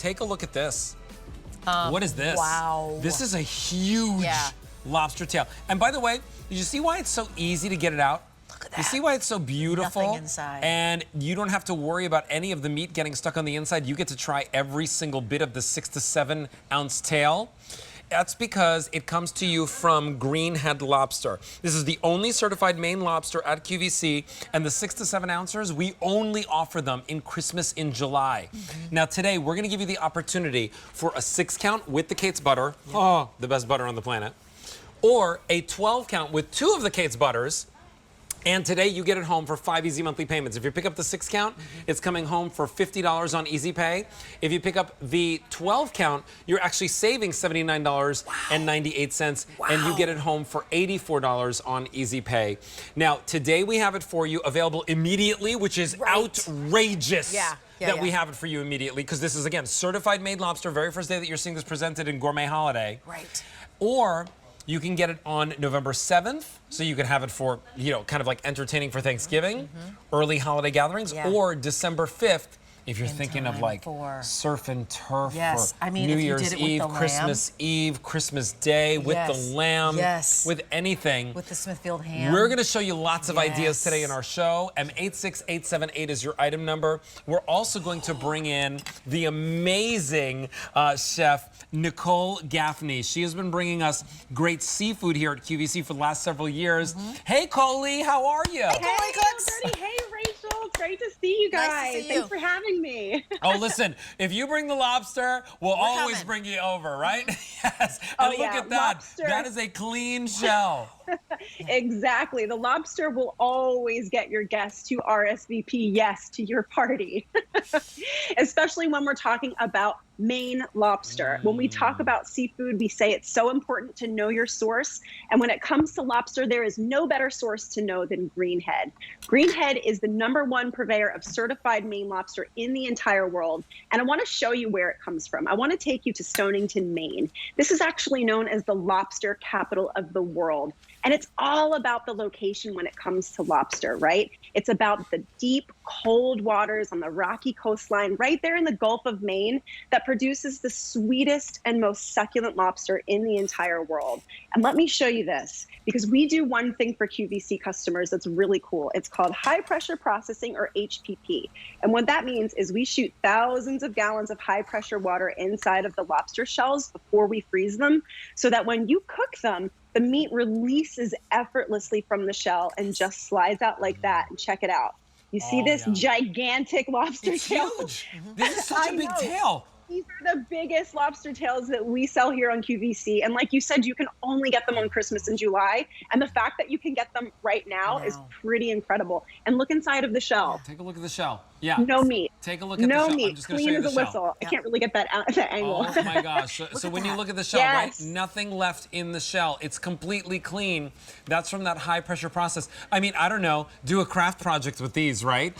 take a look at this. What is this? Wow. This is a huge lobster tail. And by the way, did you see why it's so easy to get it out? Look at that. You see why it's so beautiful? Nothing inside. And you don't have to worry about any of the meat getting stuck on the inside. You get to try every single bit of the 6 to 7 ounce tail. That's because it comes to you from Greenhead Lobster. This is the only certified Maine lobster at QVC, and the 6 to 7 ounces, we only offer them in Christmas in July. Now today, we're gonna give you the opportunity for a 6 count with the Kate's butter, oh, the best butter on the planet, or a 12 count with 2 of the Kate's butters. And today you get it home for 5 easy monthly payments. If you pick up the 6 count, it's coming home for $50 on Easy Pay. If you pick up the 12 count, you're actually saving $79.98, and you get it home for $84 on Easy Pay. Now, today we have it for you available immediately, which is outrageous. That we have it for you immediately, because this is, again, certified made lobster, very first day that you're seeing this presented in Gourmet Holiday. Or you can get it on November 7th, so you can have it for, you know, kind of like entertaining for Thanksgiving, early holiday gatherings, or December 5th, if you're thinking of like surf and turf, or New Year's Eve, Christmas Eve, Christmas Day, with the lamb, with anything. With the Smithfield ham. We're gonna show you lots of ideas today in our show. M86878 is your item number. We're also going to bring in the amazing chef, Nicole Gaffney. She has been bringing us great seafood here at QVC for the last several years. Hey, Coley, how are you? Hey, Coley Cooks. Hey, Rachel. It's great to see you guys. Nice to see you. Thanks for having me. Oh, listen, if you bring the lobster, we'll always bring you over, right? Yes. And look at that. Lobster. That is a clean shell. Exactly. The lobster will always get your guests to RSVP yes to your party, especially when we're talking about Maine lobster. When we talk about seafood, we say it's so important to know your source. And when it comes to lobster, there is no better source to know than Greenhead. Greenhead is the #1 purveyor of certified Maine lobster in the entire world. And I want to show you where it comes from. I want to take you to Stonington, Maine. This is actually known as the lobster capital of the world. And it's all about the location when it comes to lobster, right? It's about the deep, cold waters on the rocky coastline right there in the Gulf of Maine that produces the sweetest and most succulent lobster in the entire world. And let me show you this, because we do one thing for QVC customers that's really cool. It's called high pressure processing, or HPP. And what that means is we shoot thousands of gallons of high pressure water inside of the lobster shells before we freeze them, so that when you cook them, the meat releases effortlessly from the shell and just slides out like that. And check it out. You see this gigantic lobster tail? Huge. This is such a big tail. These are the biggest lobster tails that we sell here on QVC. And like you said, you can only get them on Christmas in July. And the fact that you can get them right now is pretty incredible. And look inside of the shell. Take a look at the shell. Yeah. No meat. Take a look at the no shell. meat. I'm just gonna Clean show you as the a shell. whistle. I can't really get that out that angle. Oh my gosh. So when you look at the shell, right? Nothing left in the shell. It's completely clean. That's from that high pressure process. I mean, I don't know, do a craft project with these, right?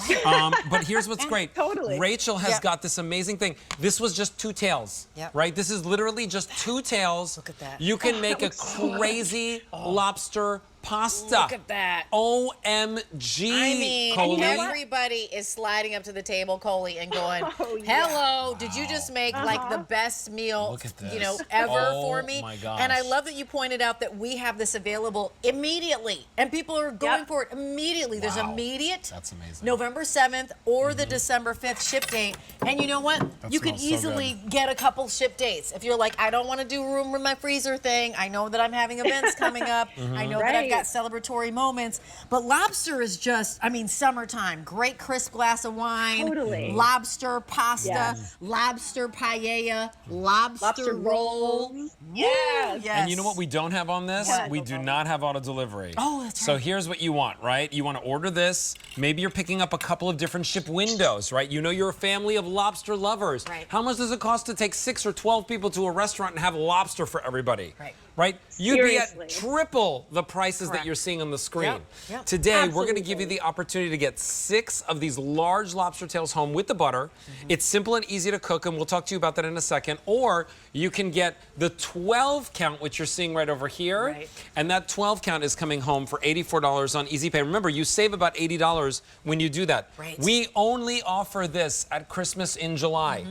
But here's what's great. Totally. Rachel has got this amazing thing. This was just 2 tails, right? This is literally just 2 tails. Look at that. You can make a crazy lobster pasta. Look at that. OMG, I mean, Coley. everybody is sliding up to the table, Coley, and going, hello, did you just make like the best meal, you know, ever for me? My gosh. And I love that you pointed out that we have this available immediately, and people are going for it immediately. There's immediate That's amazing. November 7th or the December 5th ship date. And you know what? You could easily get a couple ship dates. If you're like, I don't want to do room in my freezer thing. I know that I'm having events coming up. I know that I've got celebratory moments. But lobster is just, I mean, summertime. Great crisp glass of wine. Totally. Lobster pasta. Lobster paella. Lobster rolls. Yes. And you know what we don't have on this? We do not have auto delivery. Oh, that's right. So here's what you want, right? You want to order this. Maybe you're picking up a couple of different ship windows, right? You know you're a family of lobster lovers. Right. How much does it cost to take 6 or 12 people to a restaurant and have lobster for everybody? Right? You'd be at triple the prices that you're seeing on the screen. Today, we're going to give you the opportunity to get 6 of these large lobster tails home with the butter. It's simple and easy to cook, and we'll talk to you about that in a second. Or you can get the 12 count, which you're seeing right over here. And that 12 count is coming home for $84 on Easy Pay. Remember, you save about $80 when you do that. We only offer this at Christmas in July.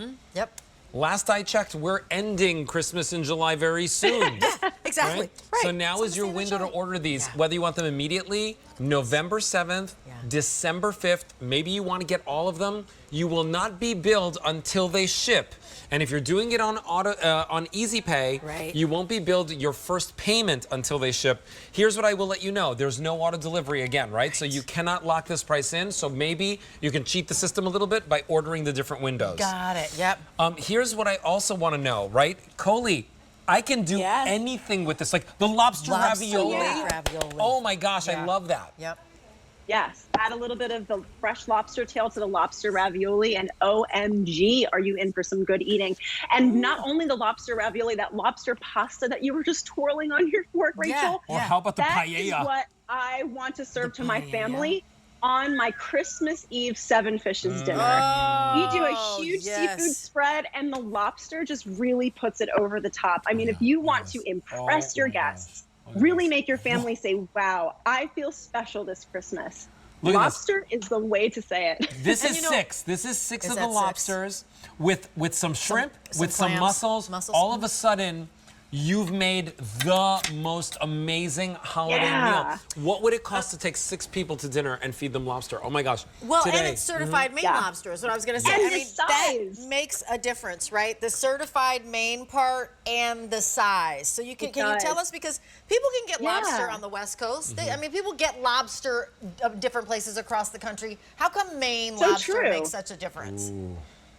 Last I checked, we're ending Christmas in July very soon. Exactly. Right. So now is your window to order these, whether you want them immediately, November 7th, December 5th, maybe you want to get all of them. You will not be billed until they ship. And if you're doing it on on Easy Pay, you won't be billed your first payment until they ship. Here's what I will let you know. There's no auto delivery again, right? So you cannot lock this price in. So maybe you can cheat the system a little bit by ordering the different windows. Got it. Yep. Here's what I also want to know, right? Coley, I can do anything with this. Like the lobster ravioli. Ravioli. Oh my gosh, I love that. Yep. Yes, add a little bit of the fresh lobster tail to the lobster ravioli, and OMG, are you in for some good eating? And not only the lobster ravioli, that lobster pasta that you were just twirling on your fork, Rachel. Or how about the That paella? is what I want to serve to my family on my Christmas Eve 7 Fishes dinner. We do a huge seafood spread, and the lobster just really puts it over the top. I mean, if you want to impress your guests, really make your family say, wow, I feel special this Christmas. Lobster is the way to say it. This is 6. This is 6 of the lobsters with some shrimp, with some clams, mussels. All of a sudden, you've made the most amazing holiday meal. What would it cost to take 6 people to dinner and feed them lobster? Oh my gosh. Well, and it's certified Maine lobster is what I was going to say. And I the mean, size. that makes a difference, right? The certified Maine part and the size. So you can you tell us, because people can get lobster on the West Coast. I mean, people get lobster of different places across the country. How come Maine lobster makes such a difference?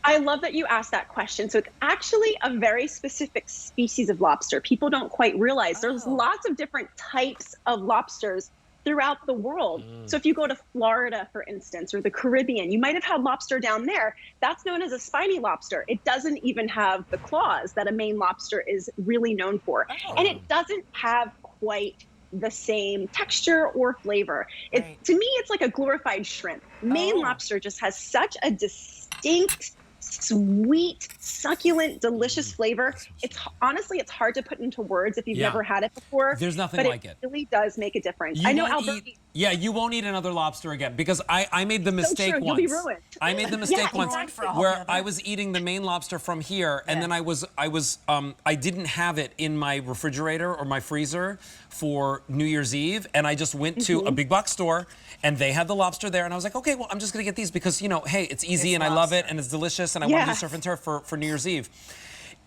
I love that you asked that question. So it's actually a very specific species of lobster. People don't quite realize there's lots of different types of lobsters throughout the world. So if you go to Florida, for instance, or the Caribbean, you might have had lobster down there. That's known as a spiny lobster. It doesn't even have the claws that a Maine lobster is really known for. And it doesn't have quite the same texture or flavor. To me, it's like a glorified shrimp. Maine lobster just has such a distinct, sweet, succulent, delicious flavor. It's honestly, it's hard to put into words if you've never had it before. There's nothing like it. It really does make a difference. You I know won't Albert. you won't eat another lobster again, because I made the mistake true. once. You'll be ruined. I made the mistake once where I was eating the Maine lobster from here, and then I didn't have it in my refrigerator or my freezer for New Year's Eve, and I just went to a big box store, and they had the lobster there, and I was like, okay, well, I'm just gonna get these because, you know, hey, it's easy and I love it and it's delicious, and I want to do surf and turf for New Year's Eve.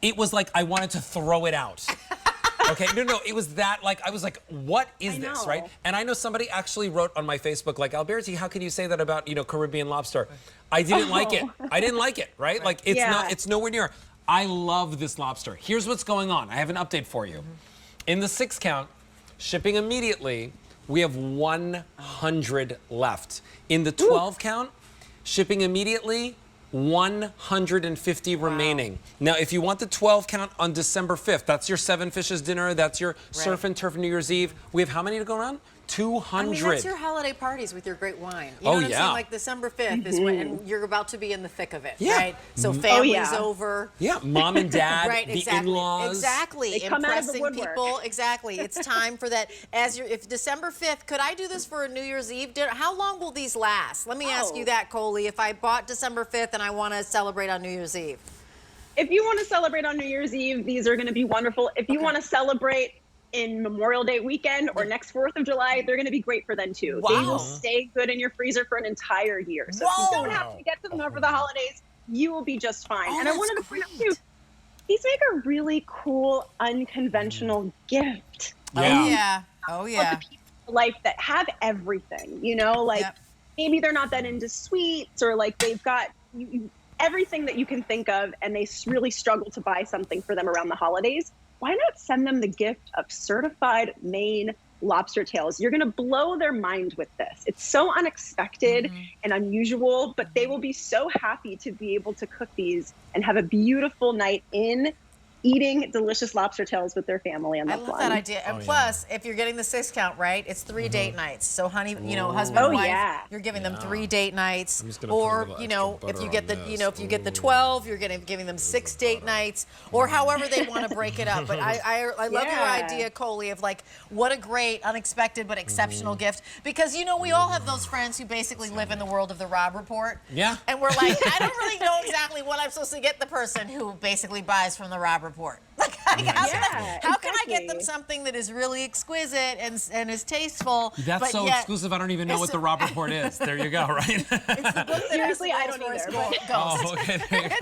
It was like I wanted to throw it out. Okay, no, it was that, like, I was like, what is this, right? And I know somebody actually wrote on my Facebook, like, Alberti, how can you say that about, you know, Caribbean lobster? I didn't like it. I didn't like it, right? Like, it's not, it's nowhere near. I love this lobster. Here's what's going on. I have an update for you. In the 6 count, shipping immediately, we have 100 left. In the 12 count, shipping immediately, 150 remaining. Now, if you want the 12 count on December 5th, that's your 7 Fishes dinner, that's your surf and turf New Year's Eve. We have how many to go around? 200. I mean, that's your holiday parties with your great wine. You know what I'm saying? Like December 5th is when and you're about to be in the thick of it, right? So family's over. Yeah, mom and dad, the exactly. in-laws. Exactly. They come out of the Impressing woodwork. people. Exactly. It's time for that. If December 5th, could I do this for a New Year's Eve dinner? How long will these last? Let me ask you that, Coley. If I bought December 5th and I want to celebrate on New Year's Eve. If you want to celebrate on New Year's Eve, these are going to be wonderful. If you want to celebrate in Memorial Day weekend or next 4th of July, they're going to be great for then too. They will stay good in your freezer for an entire year. So if you don't have to get to them over the holidays, you will be just fine. And I wanted to point out too, these make a really cool, unconventional gift. Oh yeah. For the people in life that have everything, you know, like maybe they're not that into sweets, or like they've got everything that you can think of, and they really struggle to buy something for them around the holidays. Why not send them the gift of certified Maine lobster tails? You're going to blow their mind with this. It's so unexpected and unusual, but they will be so happy to be able to cook these and have a beautiful night in eating delicious lobster tails with their family and I loved love ones. that idea. And plus, if you're getting the 6 count, right, it's 3 date nights. So honey, husband and wife, you're giving them 3 date nights. I'm just gonna put a Or, little you know, extra if you butter get on the, this. if you get the 12, you're giving them 6 date nights, or however they want to break it up. But I love your idea, Coley, of like, what a great, unexpected, but exceptional gift. Because, we all have those friends who basically live in the world of the Rob Report. Yeah. And we're like, I don't really know exactly what I'm supposed to get the person who basically buys from the Rob Report. Like, how can I get them something that is really exquisite and is tasteful? That's but so yet exclusive. I don't even know what the Rob Report is. There you go. Right. It's the book that Seriously, I has don't the Rolls either, Royce but- Ghost. Oh, okay. There you go.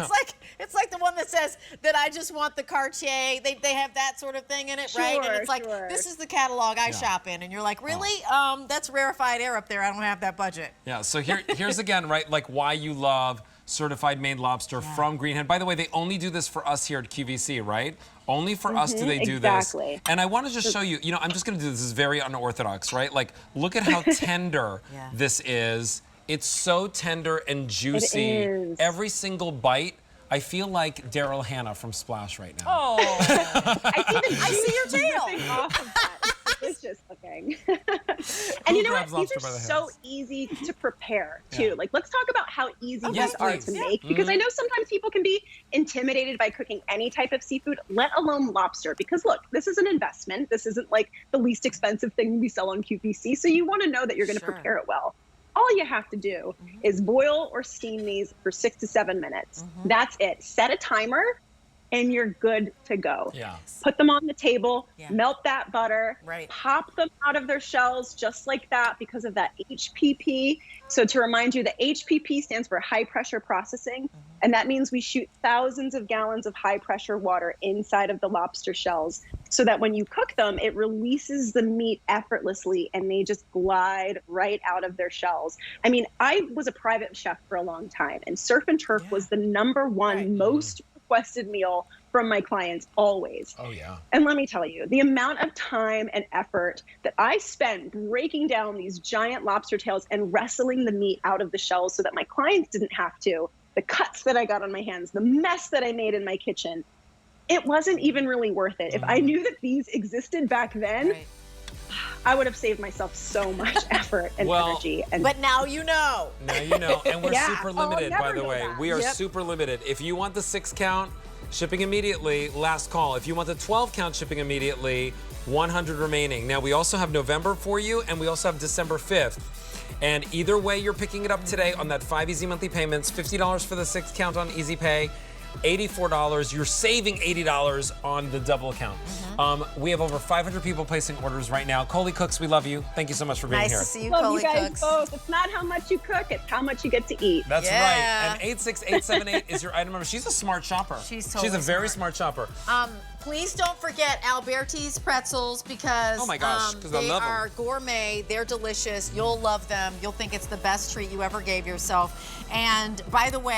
It's like the one that says that I just want the Cartier. They have that sort of thing in it, right? And it's like, this is the catalog I shop in, and you're like, really? That's rarefied air up there. I don't have that budget. Yeah. So here's again, right? Like why you love certified made lobster from Greenhead. By the way, they only do this for us here at QVC, right? Only for us do they do exactly. this. And I want to just show you, I'm just going to do this. This is very unorthodox, right? Like, look at how tender this is. It's so tender and juicy. It is. Every single bite, I feel like Daryl Hannah from Splash right now. Oh, I see your tail. Off of that. It's delicious looking. And you know what? grabs These lobster are by the so hands? easy to prepare too. Yeah. Like, let's talk about how easy Yes, these are please. to make, because I know sometimes people can be intimidated by cooking any type of seafood, let alone lobster. Because look, this is an investment. This isn't like the least expensive thing we sell on QVC. So you want to know that you're going to prepare it well. All you have to do is boil or steam these for 6 to 7 minutes. That's it. Set a timer and you're good to go. Yeah. Put them on the table, melt that butter, Right. pop them out of their shells just like that because of that HPP. So to remind you, the HPP stands for high pressure processing. And that means we shoot thousands of gallons of high pressure water inside of the lobster shells so that when you cook them, it releases the meat effortlessly and they just glide right out of their shells. I mean, I was a private chef for a long time, and surf and turf was the #1 most requested meal from my clients always. Oh, yeah. And let me tell you, the amount of time and effort that I spent breaking down these giant lobster tails and wrestling the meat out of the shells so that my clients didn't have to, the cuts that I got on my hands, the mess that I made in my kitchen, it wasn't even really worth it. If I knew that these existed back then, I would have saved myself so much effort and energy. And But now you know. Now you know, and we're Yeah. super Oh, I'll limited, by never the know way. that. We are super limited. If you want the 6 count, shipping immediately, last call. If you want the 12 count, shipping immediately, 100 remaining. Now, we also have November for you, and we also have December 5th. And either way, you're picking it up today on that 5 easy monthly payments, $50 for the 6 count on Easy Pay, $84. You're saving $80 on the double account. We have over 500 people placing orders right now. Coley Cooks, we love you. Thank you so much for being Nice here. to see you, love Coley you guys Cooks. both. It's not how much you cook, it's how much you get to eat. That's Yeah. right. And 86878 is your item number. She's a smart shopper. She's totally She's a very smart shopper. Please don't forget Alberti's pretzels because Oh my gosh, 'cause I they love 'em. are gourmet. They're delicious. You'll love them. You'll think it's the best treat you ever gave yourself. And by the way,